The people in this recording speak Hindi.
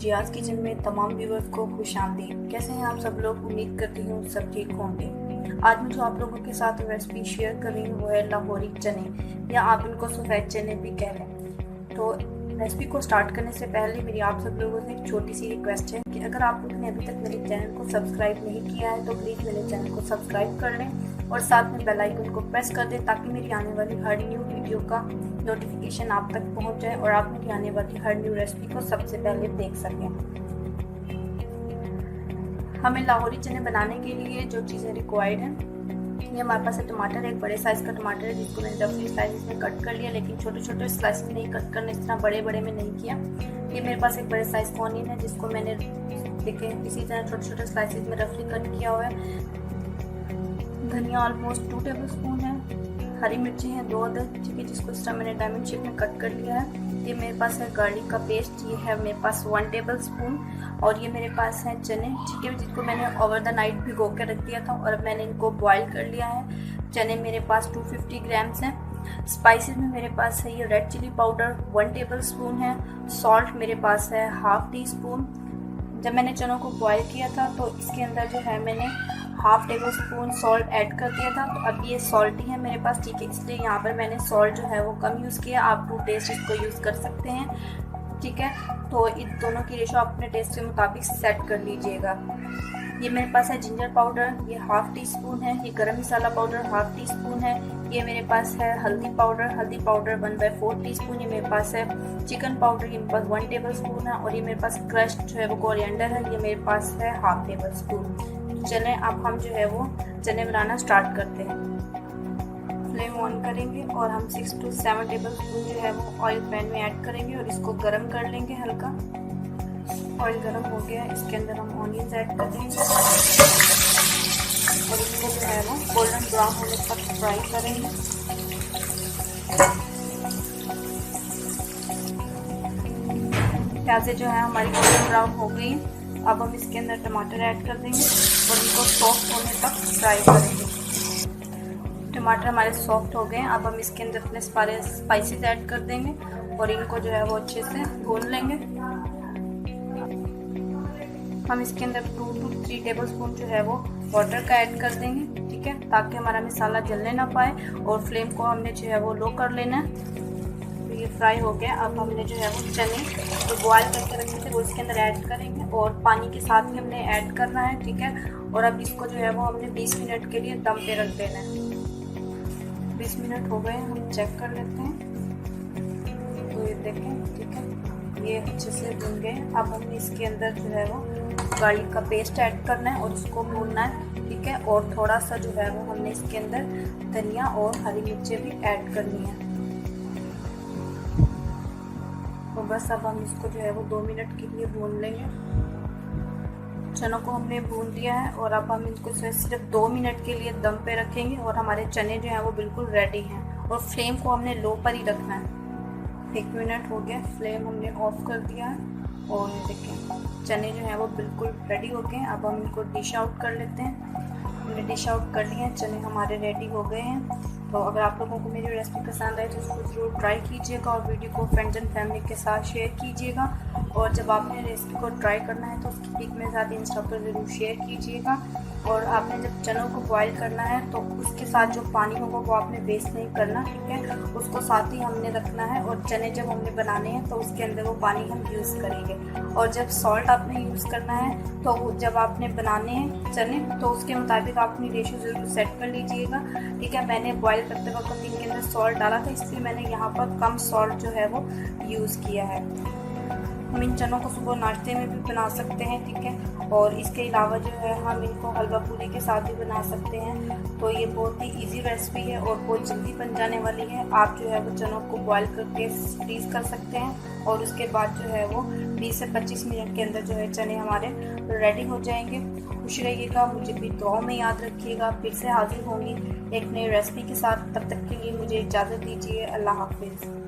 जियाज़ किचन में तमाम व्यूअर्स को खुशामदीद। कैसे हैं आप सब लोग? उम्मीद करती हूँ सब ठीक होंगे। आज मैं जो आप लोगों के साथ रेसिपी शेयर कर रही हूँ वो है लाहौरी चने, या आप इनको सफ़ेद चने भी कह लें। तो रेसिपी को स्टार्ट करने से पहले मेरी आप सब लोगों से एक छोटी सी रिक्वेस्ट है कि अगर आप लोगों ने अभी तक मेरे चैनल को सब्सक्राइब नहीं किया है तो प्लीज़ मेरे चैनल को सब्सक्राइब कर लें और साथ में बेल आइकन को प्रेस कर दें ताकि मेरी आने वाली हर न्यू वीडियो का नोटिफिकेशन आप तक पहुंच जाए और आप मेरी आने वाली हर न्यू रेसिपी को सबसे पहले देख सकें। हमें लाहौरी चने बनाने के लिए जो चीज़ें रिक्वायर्ड हैं, ये हमारे पास है टमाटर, एक बड़े साइज़ का टमाटर है जिसको मैंने रफली स्लाइसेस में कट कर लिया, लेकिन छोटे छोटे स्लाइस में नहीं कट करने, इस तरह बड़े बड़े में नहीं किया। ये मेरे पास एक बड़े साइज़ का ऑनियन है जिसको मैंने देखें इसी तरह छोटे छोटे स्लाइसेस में रफली कट किया हुआ है। धनिया ऑलमोस्ट 2 टेबल स्पून है। हरी मिर्ची है 2 अदद, ठीक है, जिसको इस तरह मैंने डायमंड शेप में कट कर लिया है। ये मेरे पास है गार्लिक का पेस्ट, ये है मेरे पास 1 टेबल स्पून। और ये मेरे पास है चने, ठीक है, जिनको मैंने ओवर द नाइट भिगो के रख दिया था और अब मैंने इनको बॉईल कर लिया है। चने मेरे पास 250 ग्राम्स हैं। स्पाइसेस में मेरे पास है ये red chilli powder 1 tablespoon है। सॉल्ट मेरे पास है ½ टी स्पून। जब मैंने चनों को बॉईल किया था तो इसके अंदर जो है मैंने ½ टेबल स्पून सॉल्ट ऐड कर दिया था, तो अब ये सॉल्टी है मेरे पास, ठीक है, इसलिए यहाँ पर मैंने सॉल्ट जो है वो कम यूज़ किया। आप टू टेस्ट इसको यूज़ कर सकते हैं, ठीक है। तो इन दोनों की रेशो अपने टेस्ट के मुताबिक सेट कर लीजिएगा। ये मेरे पास है जिंजर पाउडर, ये ½ टी स्पून है। ये गरम मसाला पाउडर ½ टी स्पून है। ये मेरे पास है हल्दी पाउडर 1/4 टी स्पून। ये मेरे पास है चिकन पाउडर, ये मेरे पास 1 टेबल स्पून है। और ये मेरे पास क्रश्ड जो है वो कोरिएंडर है, ये मेरे पास है ½ टेबल स्पून। चले अब हम जो है वो चने बनाना स्टार्ट करते हैं। फ्लेम ऑन करेंगे और हम 6 to 7 टेबल स्पून जो है वो ऑयल पैन में ऐड करेंगे और इसको गर्म कर लेंगे हल्का। ऑयल गर्म हो गया, इसके अंदर हम ऑनियंस ऐड कर देंगे और इसको जो है वो गोल्डन ब्राउन होने तक फ्राई करेंगे। प्याज़ें जो है हमारी गोल्डन ब्राउन हो गई। अब हम इसके अंदर टमाटर ऐड कर देंगे और इनको सॉफ्ट होने तक फ्राई करेंगे। टमाटर हमारे सॉफ्ट हो गए। अब हम इसके अंदर अपने सारे स्पाइसेस ऐड कर देंगे और इनको जो है वो अच्छे से भून लेंगे। हम इसके अंदर 2 to 3 टेबल स्पून जो है वो वाटर का ऐड कर देंगे, ठीक है, ताकि हमारा मसाला जलने ना पाए। और फ्लेम को हमने जो है वो लो कर लेना है। तो ये फ्राई हो गया। अब हमने जो है वो चने जो बॉयल करके रखे थे वो इसके अंदर ऐड करेंगे और पानी के साथ ही हमने ऐड करना है, ठीक है। और अब इसको जो है वो हमने 20 मिनट के लिए दम पे रख देना है। 20 मिनट हो गए, हम चेक कर लेते हैं। तो ये देखें, ठीक है, ये अच्छे से भून गए। अब हमने इसके अंदर जो है वो गार्लिक का पेस्ट ऐड करना है और उसको भूनना है, ठीक है। और थोड़ा सा जो है वो हमने इसके अंदर धनिया और हरी मिर्चें भी ऐड करनी है। तो बस अब हम इसको जो है वो 2 मिनट के लिए भून लेंगे। चनों को हमने भून लिया है और अब हम इसको सिर्फ 2 मिनट के लिए दम पे रखेंगे और हमारे चने जो हैं वो बिल्कुल रेडी हैं। और फ्लेम को हमने लो पर ही रखना है। 1 मिनट हो गया, फ्लेम हमने ऑफ कर दिया है और ये देखें चने जो हैं वो बिल्कुल रेडी हो गए। अब हम इनको डिश आउट कर लेते हैं। हमने डिश आउट कर लिए हैं, चने हमारे रेडी हो गए हैं। तो अगर आप लोगों को मेरी रेसिपी पसंद आए तो इसको ज़रूर ट्राई कीजिएगा और वीडियो को फ्रेंड्स एंड फैमिली के साथ शेयर कीजिएगा। और जब आपने रेसिपी को ट्राई करना है तो उसकी पिक मेरे साथ इंस्टा पर ज़रूर शेयर कीजिएगा। और आपने जब चनों को बॉईल करना है तो उसके साथ जो पानी होगा वो आपने वेस्ट नहीं करना, ठीक है, उसको साथ ही हमने रखना है। और चने जब हमने बनाने हैं तो उसके अंदर वो पानी हम यूज़ करेंगे। और जब सॉल्ट आपने यूज़ करना है तो जब आपने बनाने हैं चने तो उसके मुताबिक आप अपनी रेशो ज़रूर सेट कर लीजिएगा, ठीक है। मैंने बॉईल करते वक्त इनके अंदर सॉल्ट डाला था, इसलिए मैंने यहाँ पर कम सॉल्ट जो है वो यूज़ किया है। हम इन चनों को सुबह नाश्ते में भी बना सकते हैं, ठीक है। और इसके अलावा जो है हम इनको हलवा पूरी के साथ भी बना सकते हैं। तो ये बहुत ही इजी रेसिपी है और बहुत जल्दी बन जाने वाली है। आप जो है वो चनों को बॉईल करके फ्रीज़ कर सकते हैं और उसके बाद जो है वो 20 से 25 मिनट के अंदर जो है चने हमारे रेडी हो जाएंगे। खुश रहिएगा, मुझे भी दुआओं में याद रखिएगा। फिर से हाजिर होंगी एक नई रेसिपी के साथ, तब तक के लिए मुझे इजाज़त दीजिए। अल्लाह हाफिज़।